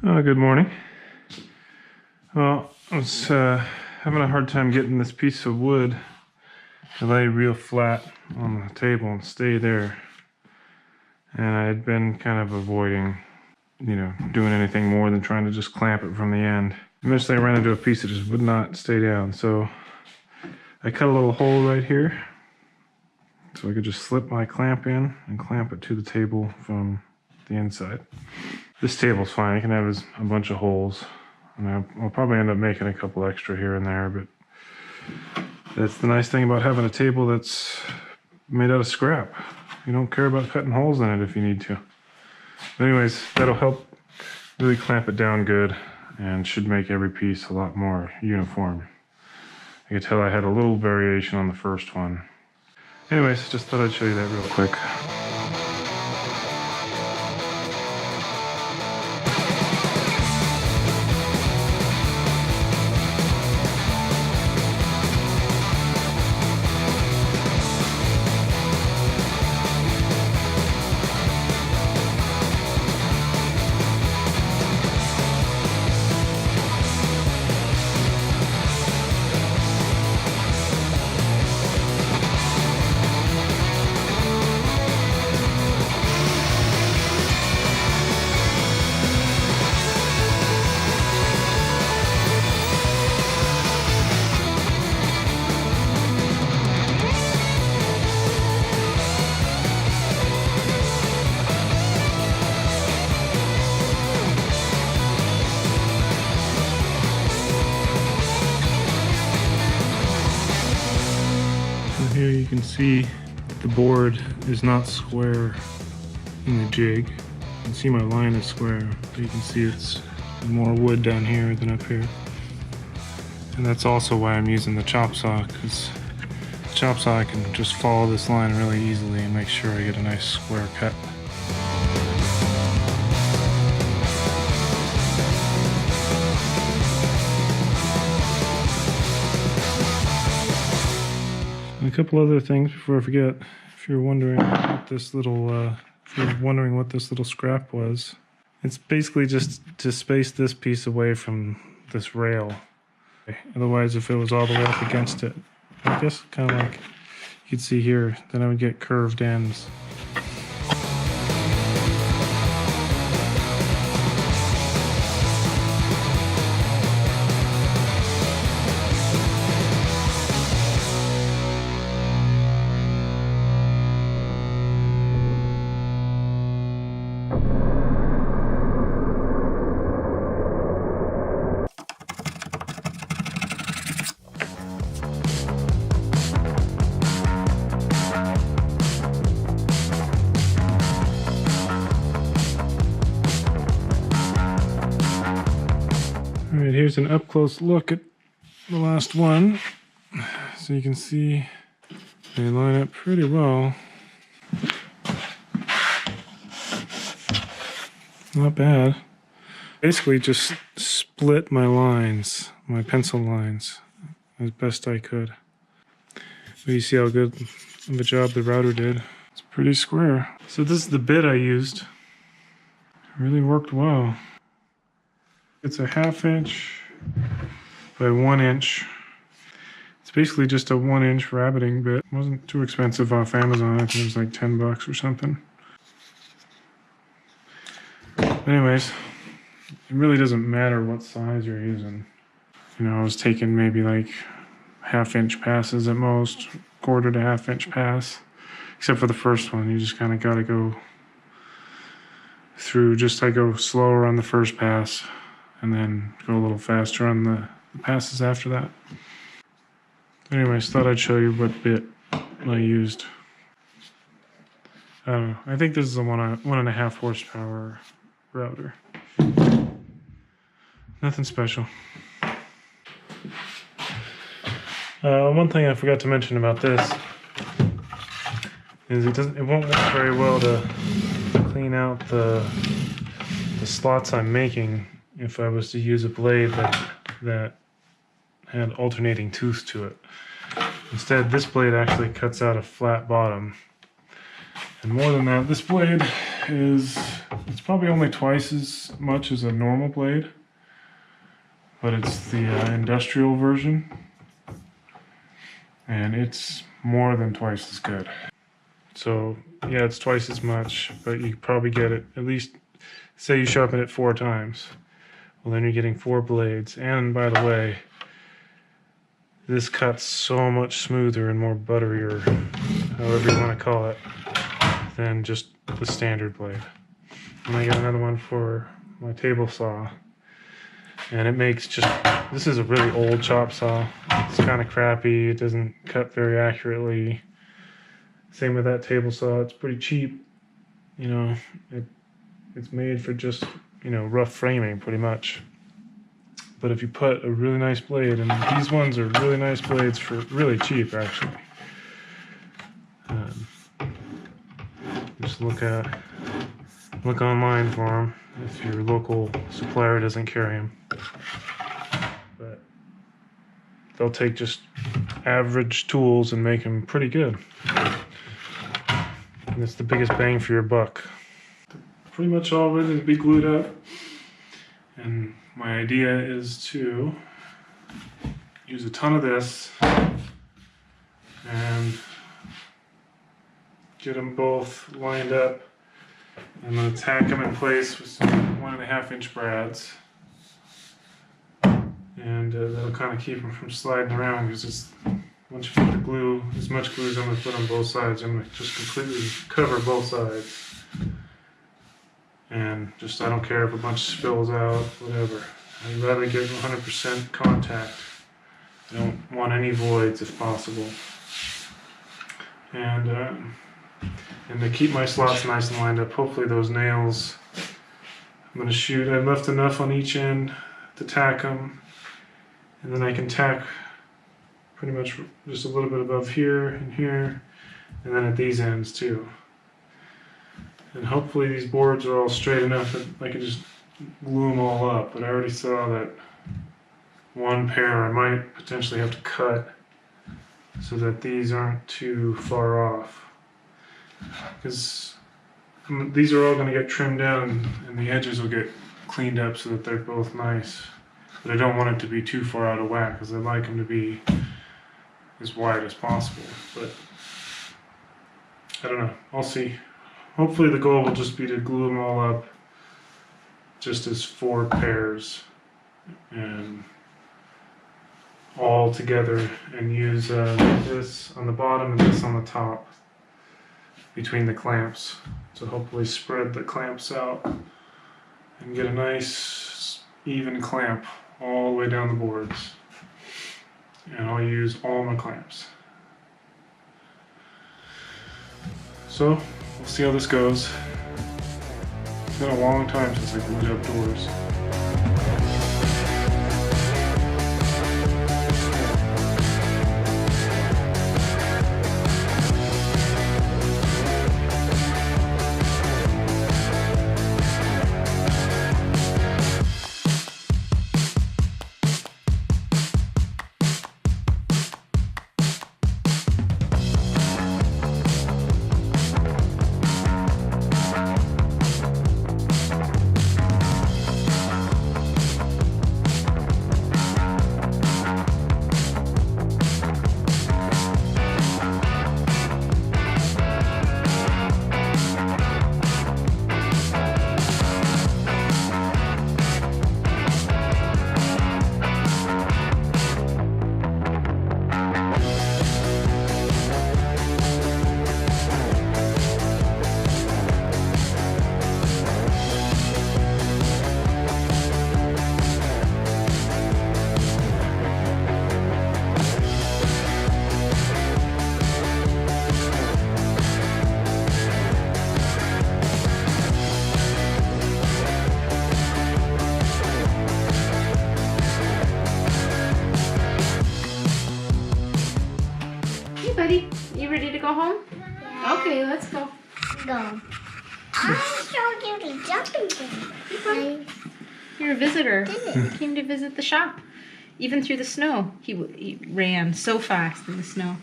Good morning. Well, I was having a hard time getting this piece of wood to lay real flat on the table and stay there. And I had been kind of avoiding, doing anything more than trying to just clamp it from the end. Eventually I ran into a piece that just would not stay down. So I cut a little hole right here so I could just slip my clamp in and clamp it to the table from the inside. This table's fine. It can have a bunch of holes. And I'll probably end up making a couple extra here and there, but that's the nice thing about having a table that's made out of scrap. You don't care about cutting holes in it if you need to. But anyways, that'll help really clamp it down good and should make every piece a lot more uniform. I could tell I had a little variation on the first one. Anyways, just thought I'd show you that real quick. Here you can see the board is not square in the jig. You can see my line is square, but you can see it's more wood down here than up here. And that's also why I'm using the chop saw, because the chop saw I can just follow this line really easily and make sure I get a nice square cut. A couple other things before I forget. If you're wondering what this little, scrap was, it's basically just to space this piece away from this rail. Otherwise, if it was all the way up against it, I guess kind of like you can see here, then I would get curved ends. Alright, here's an up-close look at the last one. So you can see they line up pretty well. Not bad. Basically just split my lines, my pencil lines, as best I could. But you see how good of a job the router did. It's pretty square. So this is the bit I used. It really worked well. It's a 1/2 inch by 1 inch. It's basically just a 1 inch rabbiting bit. It wasn't too expensive off Amazon. I think it was like $10 or something. But anyways, it really doesn't matter what size you're using. I was taking maybe like 1/2 inch passes at most, 1/4 to 1/2 inch pass. Except for the first one, you just kind of got to go through. I go slower on the first pass, and then go a little faster on the passes after that. Anyways, thought I'd show you what bit I used. I don't know. I think this is a 1.5 horsepower router. Nothing special. One thing I forgot to mention about this is it won't work very well to clean out the slots I'm making if I was to use a blade that had alternating tooth to it. Instead, this blade actually cuts out a flat bottom, And more than that, this blade it's probably only twice as much as a normal blade, but it's the industrial version, and it's more than twice as good. So yeah, it's twice as much, but you probably get it at least, say you sharpen it 4 times. Well, then you're getting 4 blades. And by the way, this cuts so much smoother and more buttery, or however you want to call it, than just the standard blade. And I got another one for my table saw. And it makes this is a really old chop saw. It's kind of crappy. It doesn't cut very accurately. Same with that table saw. It's pretty cheap. You know, it's made for just, you know, rough framing pretty much. But if you put a really nice blade, and these ones are really nice blades for really cheap actually. Just look online for them if your local supplier doesn't carry them. But they'll take just average tools and make them pretty good. And it's the biggest bang for your buck. Pretty much all ready to be glued up. And my idea is to use a ton of this and get them both lined up. I'm going to tack them in place with some 1.5-inch brads, and that'll kind of keep them from sliding around, because once you put the glue, as much glue as I'm going to put on both sides, I'm going to just completely cover both sides. And I don't care if a bunch spills out, whatever. I'd rather get 100% contact. I don't want any voids if possible. And to keep my slots nice and lined up, hopefully those nails, I'm going to shoot, I've left enough on each end to tack them, and then I can tack pretty much just a little bit above here and here, and then at these ends too. And hopefully these boards are all straight enough that I can just glue them all up. But I already saw that one pair I might potentially have to cut so that these aren't too far off. Because these are all going to get trimmed down, and the edges will get cleaned up so that they're both nice. But I don't want it to be too far out of whack, because I like them to be as wide as possible. But I don't know. I'll see. Hopefully the goal will just be to glue them all up just as 4 pairs and all together, and use this on the bottom and this on the top between the clamps to hopefully spread the clamps out and get a nice even clamp all the way down the boards. And I'll use all my clamps. So we'll see how this goes. It's been a long time since I glued up doors. Buddy, you ready to go home? Yeah. Okay, let's go. Go. I showed you the jumping thing. You're a visitor. Did He came to visit the shop. Even through the snow. He ran so fast in the snow.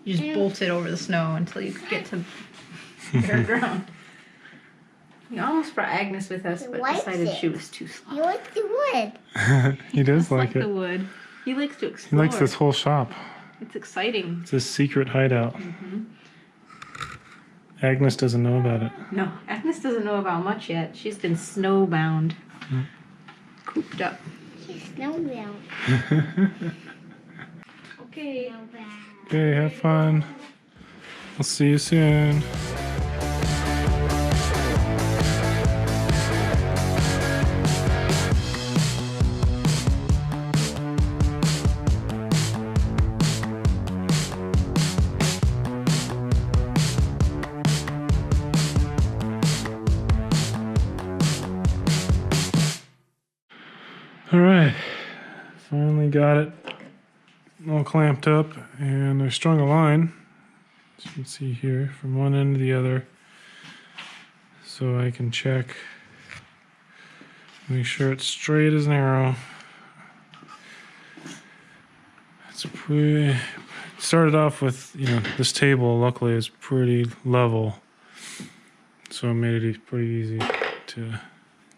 You just bolted over the snow until you could get to Bare ground. We almost brought Agnes with us, but likes decided it. she was too slow. You like the wood. He does like the it. wood. He likes to He explore. likes this whole shop. It's exciting. It's his secret hideout. Agnes doesn't know about it. No, Agnes doesn't know about much yet. She's been snowbound. Cooped up. She's snowbound. Okay. Snowbound. Okay, have fun. I'll see you soon. All right, finally got it all clamped up, and I strung a line, as you can see here, from one end to the other, so I can check, make sure it's straight as an arrow. It's pretty. Started off with, this table luckily is pretty level, so it made it pretty easy to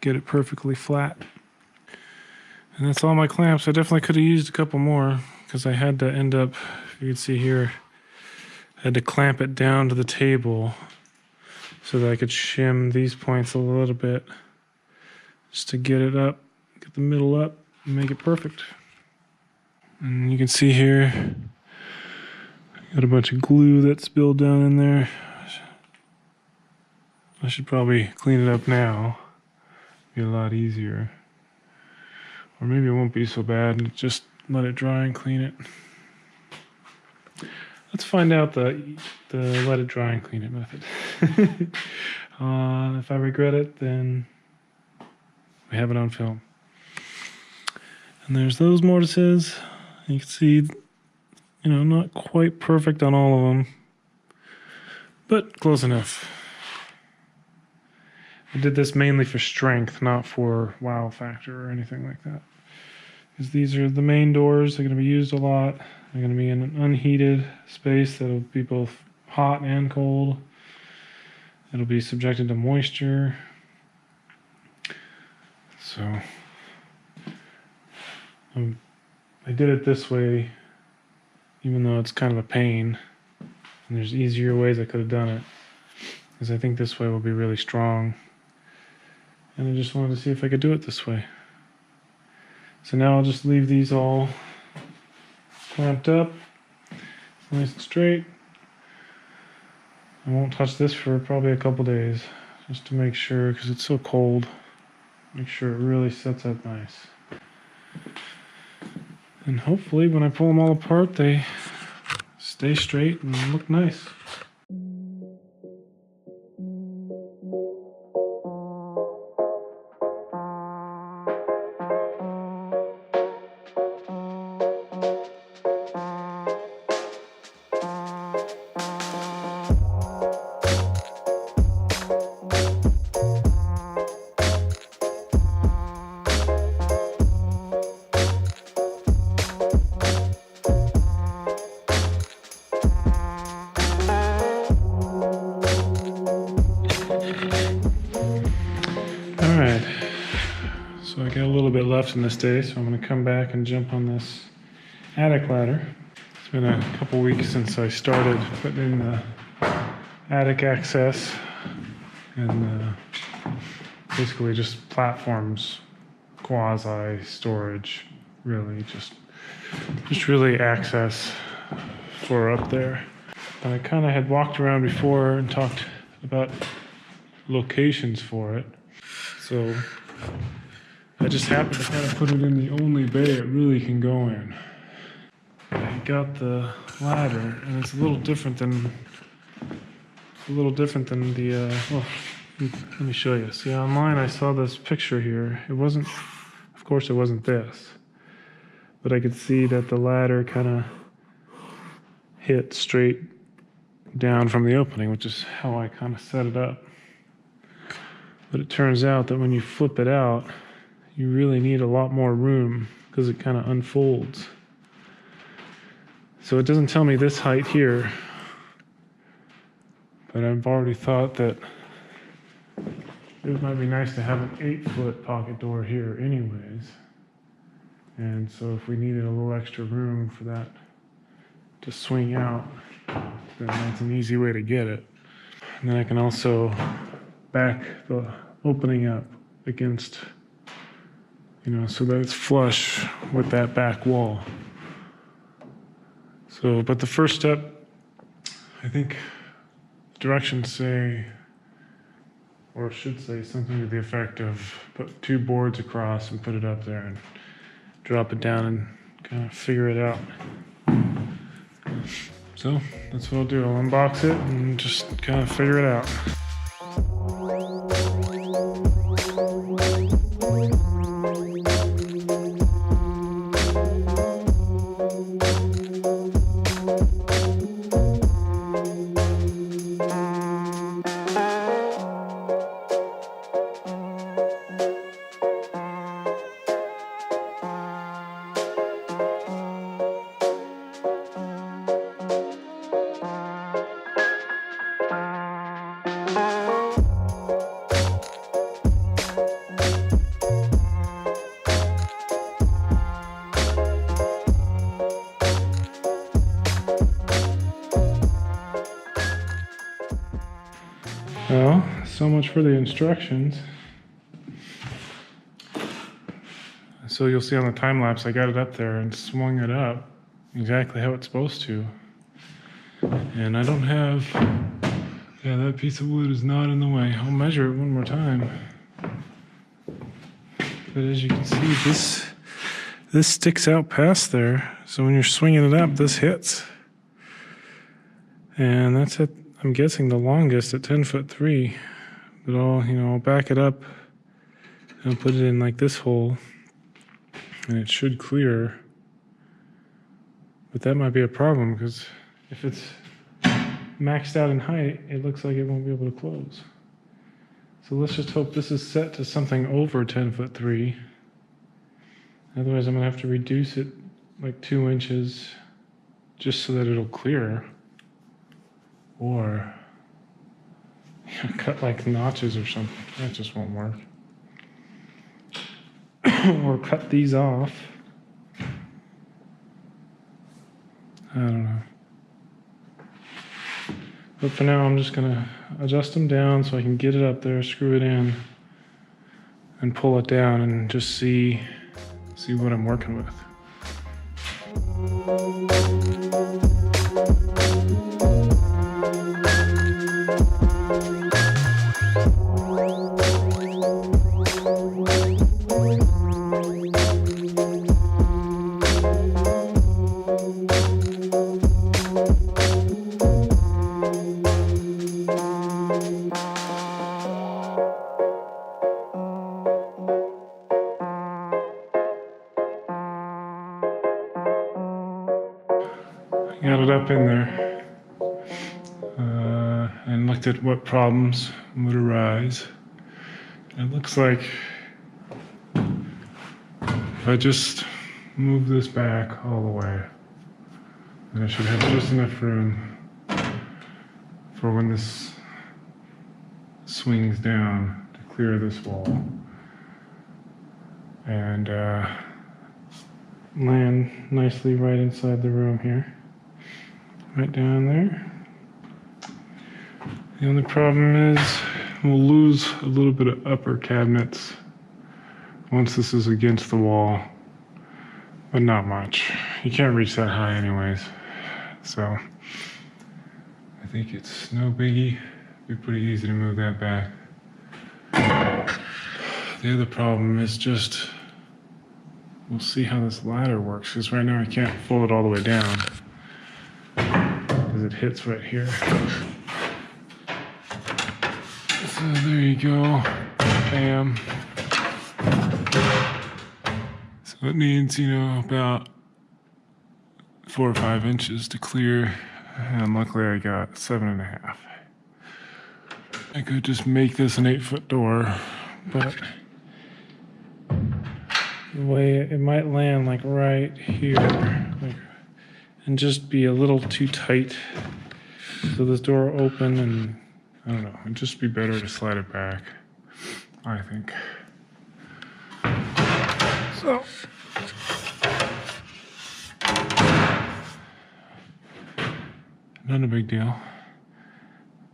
get it perfectly flat. And that's all my clamps. I definitely could have used a couple more because I had to end up, if you can see here, I had to clamp it down to the table so that I could shim these points a little bit just to get it up, get the middle up, and make it perfect. And you can see here, got a bunch of glue that's spilled down in there. I should probably clean it up now. Be a lot easier. Or maybe it won't be so bad and just let it dry and clean it. Let's find out the let it dry and clean it method. If I regret it, then we have it on film. And there's those mortises. You can see, not quite perfect on all of them, but close enough. I did this mainly for strength, not for wow factor or anything like that. Because these are the main doors. They're going to be used a lot. They're going to be in an unheated space that'll be both hot and cold. It'll be subjected to moisture. So I did it this way, even though it's kind of a pain. And there's easier ways I could have done it. Because I think this way will be really strong. And I just wanted to see if I could do it this way. So now I'll just leave these all clamped up, nice and straight. I won't touch this for probably a couple days, just to make sure, because it's so cold. Make sure it really sets up nice. And hopefully when I pull them all apart, they stay straight and look nice. Alright, so I got a little bit left in this day, so I'm going to come back and jump on this attic ladder. It's been a couple weeks since I started putting in the attic access and basically just platforms, quasi storage, really just really access for up there. And I kind of had walked around before and talked about locations for it. So I just happened to kind of put it in the only bay it really can go in. I got the ladder, and it's a little different than the. Well, let me show you. See, online I saw this picture here. It wasn't, of course, it wasn't this, but I could see that the ladder kind of hit straight down from the opening, which is how I kind of set it up. But it turns out that when you flip it out, you really need a lot more room because it kind of unfolds. So it doesn't tell me this height here, But I've already thought that it might be nice to have an 8-foot pocket door here anyways. And so if we needed a little extra room for that to swing out, then that's an easy way to get it. And then I can also back the opening up against, so that it's flush with that back wall. So, but the first step, I think directions say, or it should say something to the effect of put 2 boards across and put it up there and drop it down and kind of figure it out. So that's what I'll do. I'll unbox it and just kind of figure it out. Well, so much for the instructions. So you'll see on the time lapse, I got it up there and swung it up exactly how it's supposed to. And I don't have, that piece of wood is not in the way. I'll measure it one more time. But as you can see, this sticks out past there. So when you're swinging it up, this hits. And that's at, I'm guessing, the longest at 10'3". But I'll back it up and I'll put it in like this hole, and it should clear. But that might be a problem, because if it's maxed out in height, it looks like it won't be able to close. So let's just hope this is set to something over 10'3". Otherwise, I'm gonna have to reduce it like 2 inches just so that it'll clear. Or cut like notches or something. That just won't work. Or cut these off. I don't know. But for now, I'm just gonna adjust them down so I can get it up there, screw it in, and pull it down and just see what I'm working with. Got it up in there and looked at what problems would arise. It looks like if I just move this back all the way, then I should have just enough room for when this swings down to clear this wall and land nicely right inside the room here. Right down there. The only problem is we'll lose a little bit of upper cabinets once this is against the wall, but not much. You can't reach that high anyways. So I think it's no biggie. It'd be pretty easy to move that back. The other problem is just, we'll see how this ladder works, because right now I can't fold it all the way down. It hits right here. So there you go. Bam. So it needs, about 4 or 5 inches to clear. And luckily I got 7.5. I could just make this an 8-foot door, but the way it might land like right here, and just be a little too tight. So this door will open and don't know. It'd just be better to slide it back, I think. So. Not a big deal.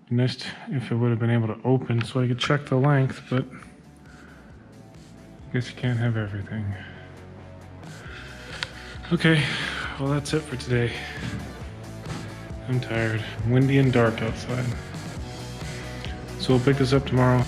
Be nice if it would have been able to open so I could check the length, but I guess you can't have everything. Okay, well that's it for today. I'm tired. Windy and dark outside. So we'll pick this up tomorrow.